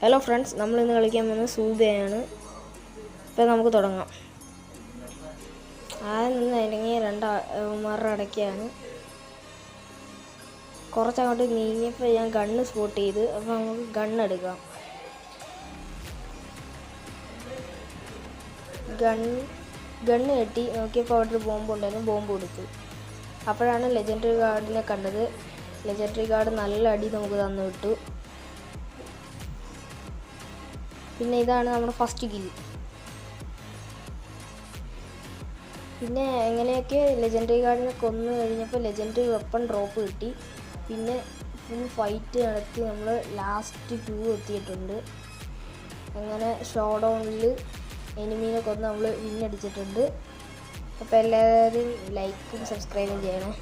Hello friends, നമ്മളിന്ന് കളിക്കാൻ പോകുന്നത് സൂബയാണ്. ഇപ്പം നമുക്ക് തുടങ്ങാം. ആദ്യം നിന്ന് ഇറങ്ങിയ രണ്ടാമരുടെ ഇടയ്ക്കാണ്. കുറച്ചങ്ങോട്ട് നീങ്ങിയപ്പോൾ ഞാൻ ഗണ്ണ് സ്പോട്ട് ചെയ്ത്. അപ്പോൾ നമുക്ക് ഗണ്ണെടുക്കാം. ഗണ്ണ് കെട്ടി നോക്കിയപ്പോൾ അവിടെ ഒരു ബോംബ് ഉണ്ടായിരുന്നു. ബോംബ് കൊടുത്തു. അപ്പോഴാണ് ലെജൻഡറി ഗാർഡിനെ കണ്ടത്. ലെജൻഡറി ഗാർഡ് നല്ല അടി നമുക്ക് തന്നു വിട്ടു. പിന്നെ ഇതാണ് നമ്മുടെ ഫസ്റ്റ് കില്ല്. പിന്നെ എങ്ങനെയൊക്കെ ലെജൻഡറി ഗാർഡിനെ കൊന്നു കഴിഞ്ഞപ്പോൾ ലെജൻഡറി വെപ്പൺ ഡ്രോപ്പ് കിട്ടി. പിന്നെ ഫുൾ ഫൈറ്റ് നടത്തി നമ്മൾ ലാസ്റ്റ് 2 എത്തിയിട്ടുണ്ട്. അങ്ങനെ ഷോ ഡൗണിൽ എനിമീനെ കൊന്ന് നമ്മൾ വിന്നടിച്ചിട്ടുണ്ട്. അപ്പോൾ എല്ലാവരും ലൈക്കും സബ്സ്ക്രൈബും ചെയ്യണേ.